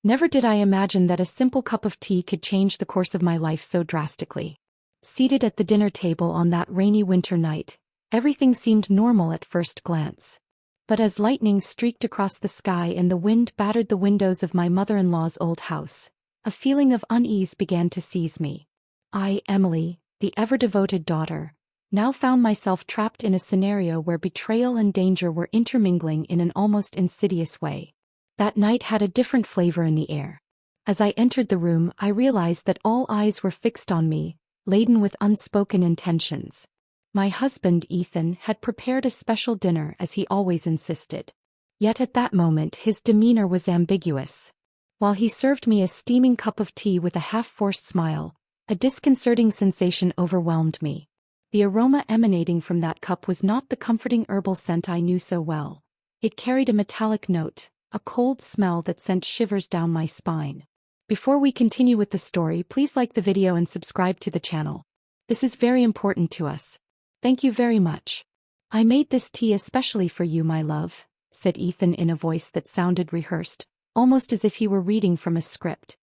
Never did I imagine that a simple cup of tea could change the course of my life so drastically. Seated at the dinner table on that rainy winter night, everything seemed normal at first glance. But as lightning streaked across the sky and the wind battered the windows of my mother-in-law's old house, a feeling of unease began to seize me. I, Emily, the ever-devoted daughter, now found myself trapped in a scenario where betrayal and danger were intermingling in an almost insidious way. That night had a different flavor in the air. As I entered the room, I realized that all eyes were fixed on me, laden with unspoken intentions. My husband, Ethan, had prepared a special dinner as he always insisted. Yet at that moment his demeanor was ambiguous. While he served me a steaming cup of tea with a half-forced smile, a disconcerting sensation overwhelmed me. The aroma emanating from that cup was not the comforting herbal scent I knew so well. It carried a metallic note, a cold smell that sent shivers down my spine. Before we continue with the story, please like the video and subscribe to the channel. This is very important to us. Thank you very much. I made this tea especially for you, my love, said Ethan in a voice that sounded rehearsed, almost as if he were reading from a script.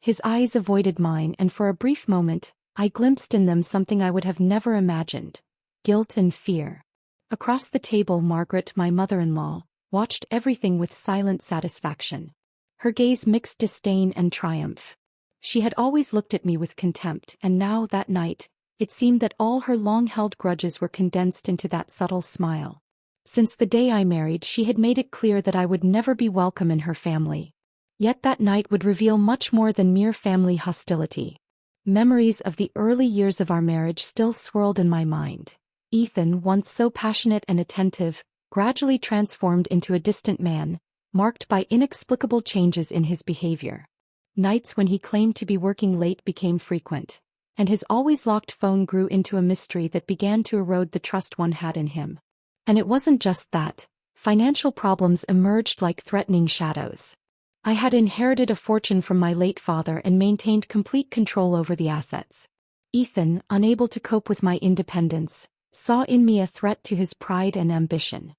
His eyes avoided mine, and for a brief moment, I glimpsed in them something I would have never imagined: guilt and fear. Across the table, Margaret, my mother-in-law, watched everything with silent satisfaction. Her gaze mixed disdain and triumph. She had always looked at me with contempt, and now, that night, it seemed that all her long-held grudges were condensed into that subtle smile. Since the day I married, she had made it clear that I would never be welcome in her family. Yet that night would reveal much more than mere family hostility. Memories of the early years of our marriage still swirled in my mind. Ethan, once so passionate and attentive, gradually transformed into a distant man, marked by inexplicable changes in his behavior. Nights when he claimed to be working late became frequent, and his always locked phone grew into a mystery that began to erode the trust one had in him. And it wasn't just that. Financial problems emerged like threatening shadows. I had inherited a fortune from my late father and maintained complete control over the assets. Ethan, unable to cope with my independence, saw in me a threat to his pride and ambition.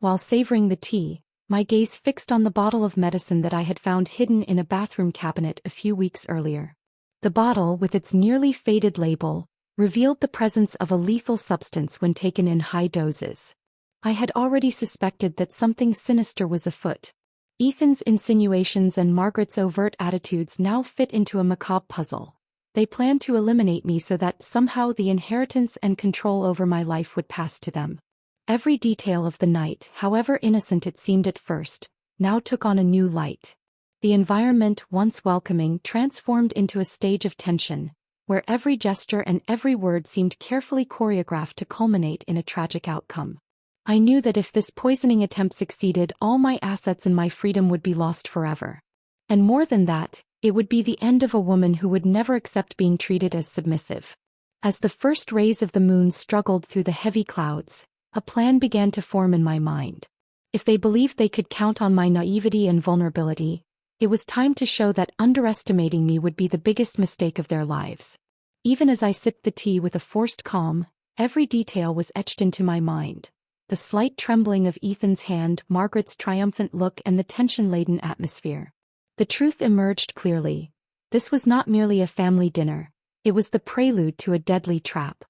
While savoring the tea, my gaze fixed on the bottle of medicine that I had found hidden in a bathroom cabinet a few weeks earlier. The bottle, with its nearly faded label, revealed the presence of a lethal substance when taken in high doses. I had already suspected that something sinister was afoot. Ethan's insinuations and Margaret's overt attitudes now fit into a macabre puzzle. They planned to eliminate me so that somehow the inheritance and control over my life would pass to them. Every detail of the night, however innocent it seemed at first, now took on a new light. The environment, once welcoming, transformed into a stage of tension, where every gesture and every word seemed carefully choreographed to culminate in a tragic outcome. I knew that if this poisoning attempt succeeded, all my assets and my freedom would be lost forever. And more than that, it would be the end of a woman who would never accept being treated as submissive. As the first rays of the moon struggled through the heavy clouds, a plan began to form in my mind. If they believed they could count on my naivety and vulnerability, it was time to show that underestimating me would be the biggest mistake of their lives. Even as I sipped the tea with a forced calm, every detail was etched into my mind. The slight trembling of Ethan's hand, Margaret's triumphant look, and the tension-laden atmosphere. The truth emerged clearly. This was not merely a family dinner. It was the prelude to a deadly trap.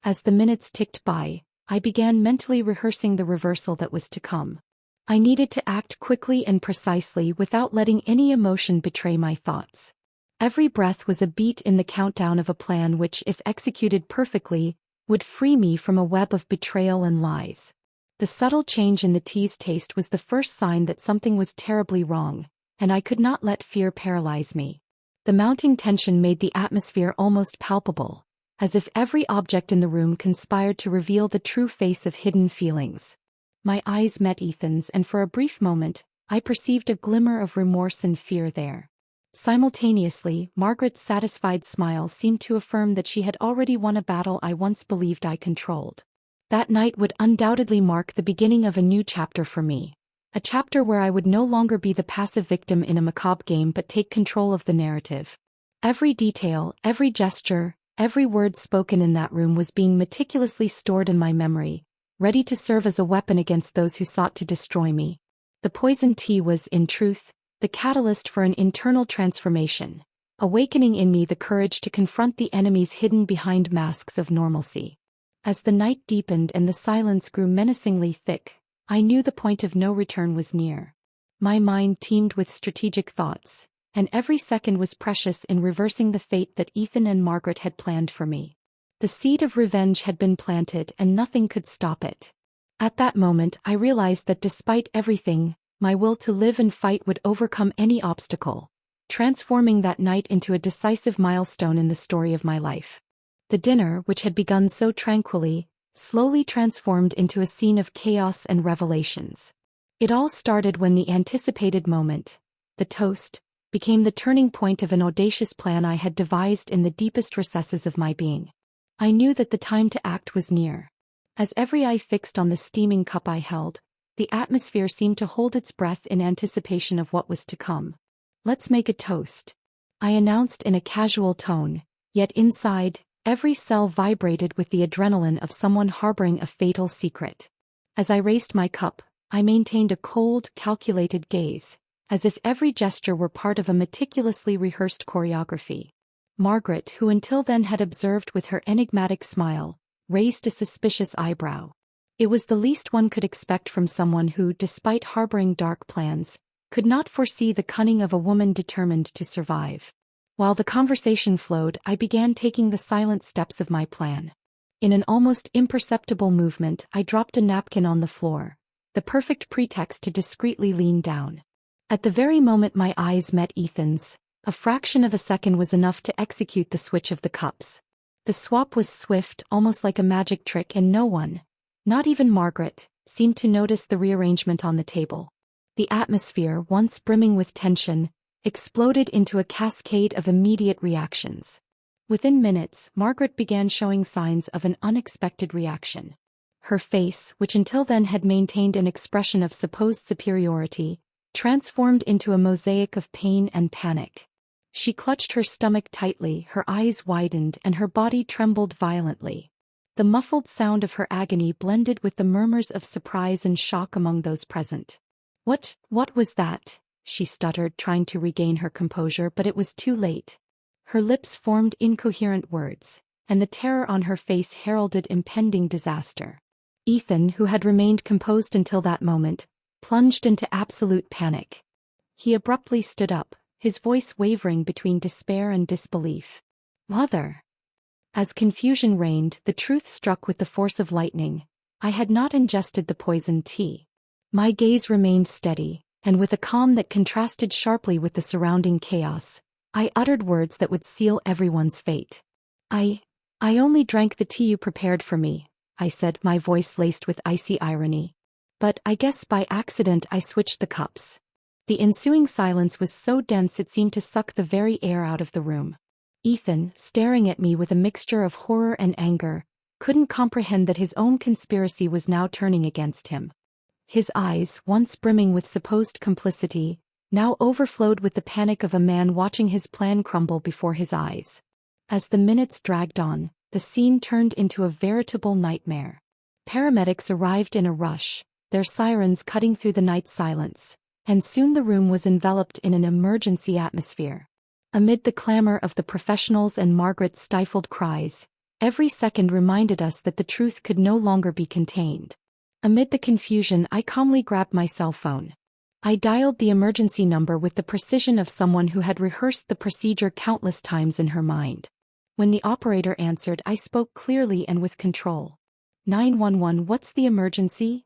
As the minutes ticked by, I began mentally rehearsing the reversal that was to come. I needed to act quickly and precisely without letting any emotion betray my thoughts. Every breath was a beat in the countdown of a plan which, if executed perfectly, would free me from a web of betrayal and lies. The subtle change in the tea's taste was the first sign that something was terribly wrong, and I could not let fear paralyze me. The mounting tension made the atmosphere almost palpable, as if every object in the room conspired to reveal the true face of hidden feelings. My eyes met Ethan's, and for a brief moment, I perceived a glimmer of remorse and fear there. Simultaneously, Margaret's satisfied smile seemed to affirm that she had already won a battle I once believed I controlled. That night would undoubtedly mark the beginning of a new chapter for me. A chapter where I would no longer be the passive victim in a macabre game but take control of the narrative. Every detail, every gesture, every word spoken in that room was being meticulously stored in my memory, ready to serve as a weapon against those who sought to destroy me. The poisoned tea was, in truth, the catalyst for an internal transformation, awakening in me the courage to confront the enemies hidden behind masks of normalcy. As the night deepened and the silence grew menacingly thick, I knew the point of no return was near. My mind teemed with strategic thoughts, and every second was precious in reversing the fate that Ethan and Margaret had planned for me. The seed of revenge had been planted and nothing could stop it. At that moment I realized that despite everything, my will to live and fight would overcome any obstacle, transforming that night into a decisive milestone in the story of my life. The dinner, which had begun so tranquilly, slowly transformed into a scene of chaos and revelations. It all started when the anticipated moment, the toast, became the turning point of an audacious plan I had devised in the deepest recesses of my being. I knew that the time to act was near. As every eye fixed on the steaming cup I held, the atmosphere seemed to hold its breath in anticipation of what was to come. "Let's make a toast," I announced in a casual tone, yet inside, every cell vibrated with the adrenaline of someone harboring a fatal secret. As I raised my cup, I maintained a cold, calculated gaze, as if every gesture were part of a meticulously rehearsed choreography. Margaret, who until then had observed with her enigmatic smile, raised a suspicious eyebrow. It was the least one could expect from someone who, despite harboring dark plans, could not foresee the cunning of a woman determined to survive. While the conversation flowed, I began taking the silent steps of my plan. In an almost imperceptible movement, I dropped a napkin on the floor, the perfect pretext to discreetly lean down. At the very moment my eyes met Ethan's, a fraction of a second was enough to execute the switch of the cups. The swap was swift, almost like a magic trick, and no one, not even Margaret, seemed to notice the rearrangement on the table. The atmosphere, once brimming with tension, exploded into a cascade of immediate reactions. Within minutes, Margaret began showing signs of an unexpected reaction. Her face, which until then had maintained an expression of supposed superiority, transformed into a mosaic of pain and panic. She clutched her stomach tightly, her eyes widened, and her body trembled violently. The muffled sound of her agony blended with the murmurs of surprise and shock among those present. What was that?" she stuttered, trying to regain her composure, but it was too late. Her lips formed incoherent words, and the terror on her face heralded impending disaster. Ethan, who had remained composed until that moment, plunged into absolute panic. He abruptly stood up, his voice wavering between despair and disbelief. "Mother!" As confusion reigned, the truth struck with the force of lightning. I had not ingested the poisoned tea. My gaze remained steady, and with a calm that contrasted sharply with the surrounding chaos, I uttered words that would seal everyone's fate. I only drank the tea you prepared for me," I said, my voice laced with icy irony. "But I guess by accident I switched the cups." The ensuing silence was so dense it seemed to suck the very air out of the room. Ethan, staring at me with a mixture of horror and anger, couldn't comprehend that his own conspiracy was now turning against him. His eyes, once brimming with supposed complicity, now overflowed with the panic of a man watching his plan crumble before his eyes. As the minutes dragged on, the scene turned into a veritable nightmare. Paramedics arrived in a rush, their sirens cutting through the night silence, and soon the room was enveloped in an emergency atmosphere. Amid the clamor of the professionals and Margaret's stifled cries, every second reminded us that the truth could no longer be contained. Amid the confusion, I calmly grabbed my cell phone. I dialed the emergency number with the precision of someone who had rehearsed the procedure countless times in her mind. When the operator answered, I spoke clearly and with control. 911, what's the emergency?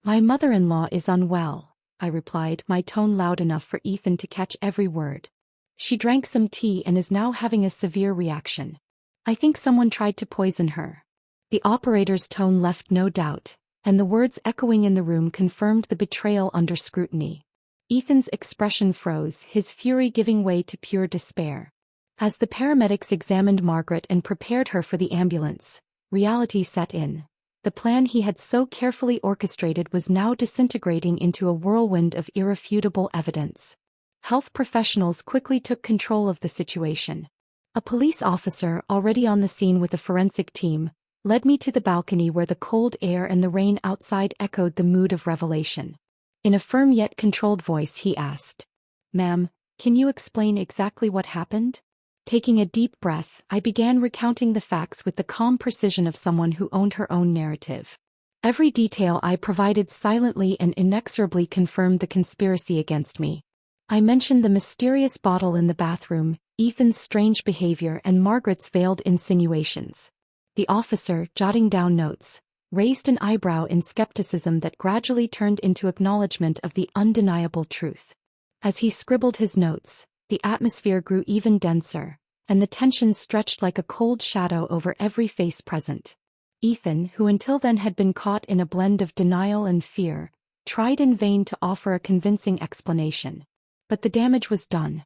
My mother-in-law is unwell, I replied, my tone loud enough for Ethan to catch every word. She drank some tea and is now having a severe reaction. I think someone tried to poison her. The operator's tone left no doubt, and the words echoing in the room confirmed the betrayal under scrutiny. Ethan's expression froze, his fury giving way to pure despair. As the paramedics examined Margaret and prepared her for the ambulance, reality set in. The plan he had so carefully orchestrated was now disintegrating into a whirlwind of irrefutable evidence. Health professionals quickly took control of the situation. A police officer, already on the scene with a forensic team, led me to the balcony where the cold air and the rain outside echoed the mood of revelation. In a firm yet controlled voice he asked, "Ma'am, can you explain exactly what happened?" Taking a deep breath, I began recounting the facts with the calm precision of someone who owned her own narrative. Every detail I provided silently and inexorably confirmed the conspiracy against me. I mentioned the mysterious bottle in the bathroom, Ethan's strange behavior, and Margaret's veiled insinuations. The officer, jotting down notes, raised an eyebrow in skepticism that gradually turned into acknowledgement of the undeniable truth. As he scribbled his notes, the atmosphere grew even denser, and the tension stretched like a cold shadow over every face present. Ethan, who until then had been caught in a blend of denial and fear, tried in vain to offer a convincing explanation. But the damage was done.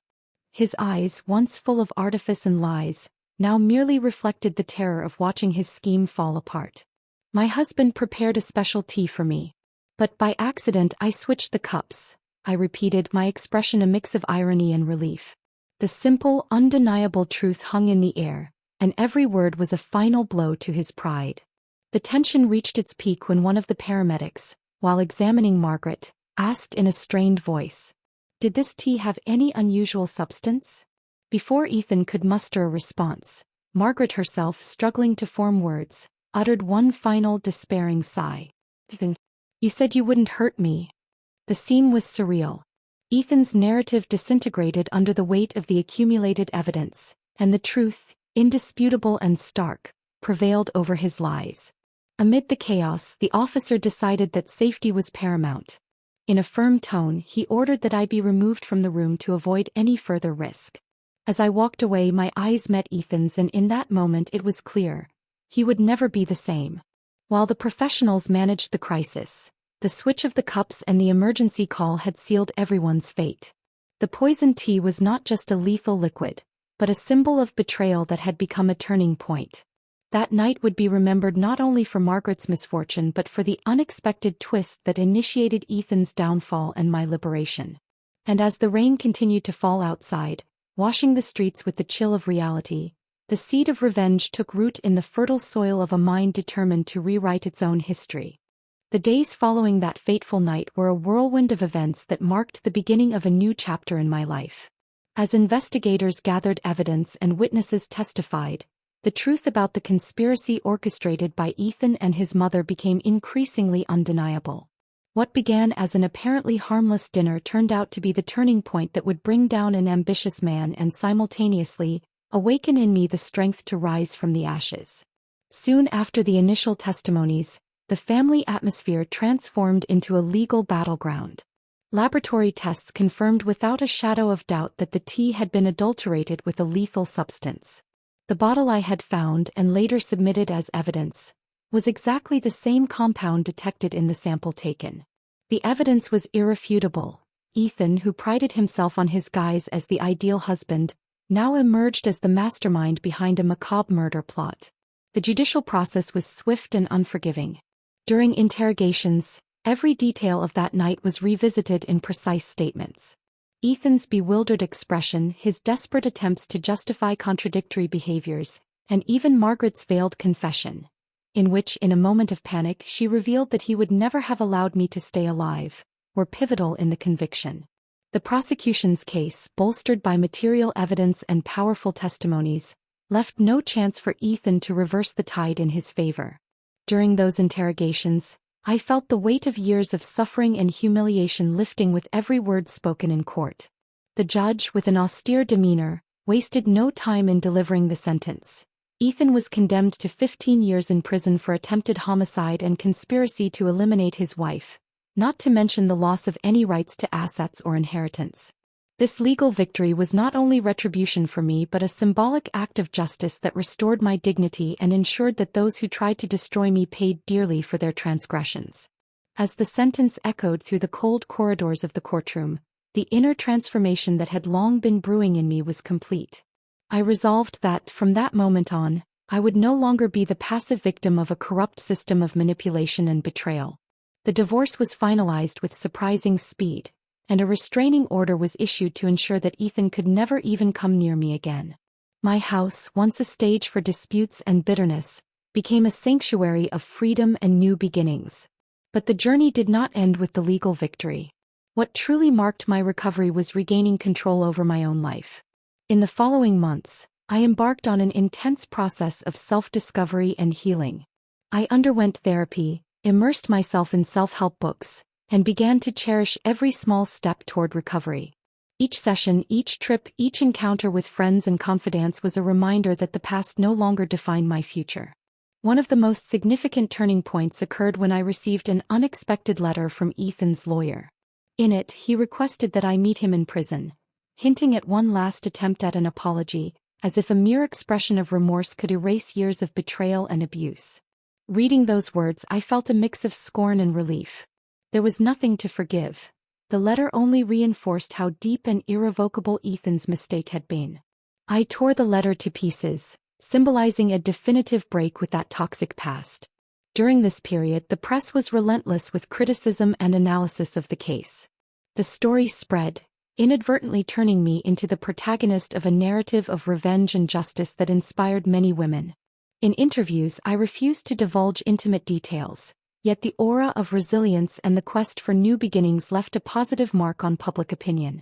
His eyes, once full of artifice and lies, now merely reflected the terror of watching his scheme fall apart. My husband prepared a special tea for me. But by accident I switched the cups, I repeated, my expression a mix of irony and relief. The simple, undeniable truth hung in the air, and every word was a final blow to his pride. The tension reached its peak when one of the paramedics, while examining Margaret, asked in a strained voice, "Did this tea have any unusual substance?" Before Ethan could muster a response, Margaret herself, struggling to form words, uttered one final despairing sigh. "Ethan, you said you wouldn't hurt me." The scene was surreal. Ethan's narrative disintegrated under the weight of the accumulated evidence, and the truth, indisputable and stark, prevailed over his lies. Amid the chaos, the officer decided that safety was paramount. In a firm tone, he ordered that I be removed from the room to avoid any further risk. As I walked away, my eyes met Ethan's, and in that moment it was clear. He would never be the same. While the professionals managed the crisis, the switch of the cups and the emergency call had sealed everyone's fate. The poisoned tea was not just a lethal liquid, but a symbol of betrayal that had become a turning point. That night would be remembered not only for Margaret's misfortune but for the unexpected twist that initiated Ethan's downfall and my liberation. And as the rain continued to fall outside, washing the streets with the chill of reality, the seed of revenge took root in the fertile soil of a mind determined to rewrite its own history. The days following that fateful night were a whirlwind of events that marked the beginning of a new chapter in my life. As investigators gathered evidence and witnesses testified, the truth about the conspiracy orchestrated by Ethan and his mother became increasingly undeniable. What began as an apparently harmless dinner turned out to be the turning point that would bring down an ambitious man and simultaneously awaken in me the strength to rise from the ashes. Soon after the initial testimonies, the family atmosphere transformed into a legal battleground. Laboratory tests confirmed without a shadow of doubt that the tea had been adulterated with a lethal substance. The bottle I had found and later submitted as evidence was exactly the same compound detected in the sample taken. The evidence was irrefutable. Ethan, who prided himself on his guise as the ideal husband, now emerged as the mastermind behind a macabre murder plot. The judicial process was swift and unforgiving. During interrogations, every detail of that night was revisited in precise statements. Ethan's bewildered expression, his desperate attempts to justify contradictory behaviors, and even Margaret's veiled confession, in which, in a moment of panic, she revealed that he would never have allowed me to stay alive, were pivotal in the conviction. The prosecution's case, bolstered by material evidence and powerful testimonies, left no chance for Ethan to reverse the tide in his favor. During those interrogations, I felt the weight of years of suffering and humiliation lifting with every word spoken in court. The judge, with an austere demeanor, wasted no time in delivering the sentence. Ethan was condemned to 15 years in prison for attempted homicide and conspiracy to eliminate his wife, not to mention the loss of any rights to assets or inheritance. This legal victory was not only retribution for me but a symbolic act of justice that restored my dignity and ensured that those who tried to destroy me paid dearly for their transgressions. As the sentence echoed through the cold corridors of the courtroom, the inner transformation that had long been brewing in me was complete. I resolved that, from that moment on, I would no longer be the passive victim of a corrupt system of manipulation and betrayal. The divorce was finalized with surprising speed, and a restraining order was issued to ensure that Ethan could never even come near me again. My house, once a stage for disputes and bitterness, became a sanctuary of freedom and new beginnings. But the journey did not end with the legal victory. What truly marked my recovery was regaining control over my own life. In the following months, I embarked on an intense process of self-discovery and healing. I underwent therapy, immersed myself in self-help books, and began to cherish every small step toward recovery. Each session, each trip, each encounter with friends and confidants was a reminder that the past no longer defined my future. One of the most significant turning points occurred when I received an unexpected letter from Ethan's lawyer. In it, he requested that I meet him in prison, hinting at one last attempt at an apology, as if a mere expression of remorse could erase years of betrayal and abuse. Reading those words, I felt a mix of scorn and relief. There was nothing to forgive. The letter only reinforced how deep and irrevocable Ethan's mistake had been. I tore the letter to pieces, symbolizing a definitive break with that toxic past. During this period, the press was relentless with criticism and analysis of the case. The story spread, inadvertently turning me into the protagonist of a narrative of revenge and justice that inspired many women. In interviews, I refused to divulge intimate details, yet the aura of resilience and the quest for new beginnings left a positive mark on public opinion.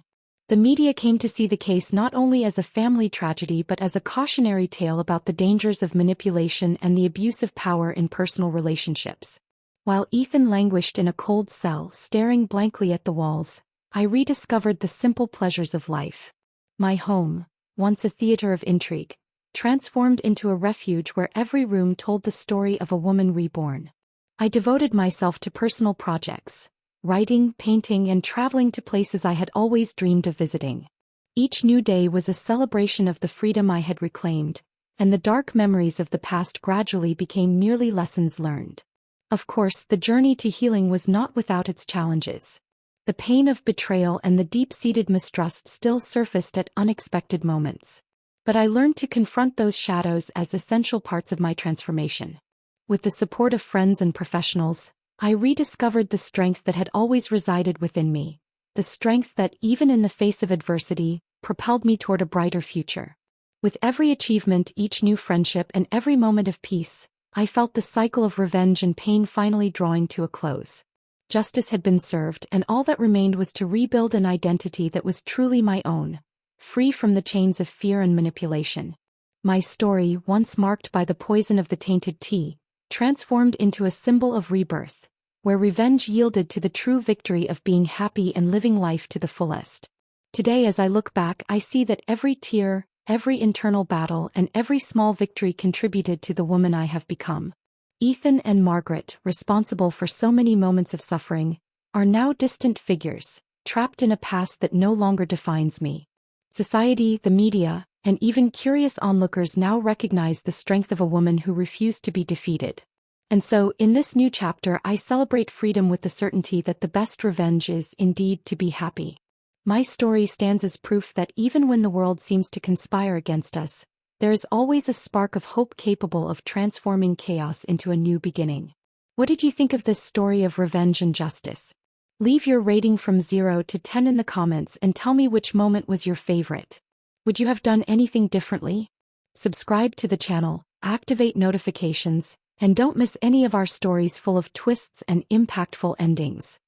The media came to see the case not only as a family tragedy but as a cautionary tale about the dangers of manipulation and the abuse of power in personal relationships. While Ethan languished in a cold cell staring blankly at the walls, I rediscovered the simple pleasures of life. My home, once a theater of intrigue, transformed into a refuge where every room told the story of a woman reborn. I devoted myself to personal projects, writing, painting, and traveling to places I had always dreamed of visiting. Each new day was a celebration of the freedom I had reclaimed, and the dark memories of the past gradually became merely lessons learned. Of course, the journey to healing was not without its challenges. The pain of betrayal and the deep-seated mistrust still surfaced at unexpected moments. But I learned to confront those shadows as essential parts of my transformation. With the support of friends and professionals, I rediscovered the strength that had always resided within me, the strength that, even in the face of adversity, propelled me toward a brighter future. With every achievement, each new friendship, and every moment of peace, I felt the cycle of revenge and pain finally drawing to a close. Justice had been served, and all that remained was to rebuild an identity that was truly my own, free from the chains of fear and manipulation. My story, once marked by the poison of the tainted tea, transformed into a symbol of rebirth, where revenge yielded to the true victory of being happy and living life to the fullest. Today, as I look back, I see that every tear, every internal battle, and every small victory contributed to the woman I have become. Ethan and Margaret, responsible for so many moments of suffering, are now distant figures, trapped in a past that no longer defines me. Society, the media, and even curious onlookers now recognize the strength of a woman who refused to be defeated. And so, in this new chapter, I celebrate freedom with the certainty that the best revenge is, indeed, to be happy. My story stands as proof that even when the world seems to conspire against us, there is always a spark of hope capable of transforming chaos into a new beginning. What did you think of this story of revenge and justice? Leave your rating from 0 to 10 in the comments and tell me which moment was your favorite. Would you have done anything differently? Subscribe to the channel, activate notifications, and don't miss any of our stories full of twists and impactful endings.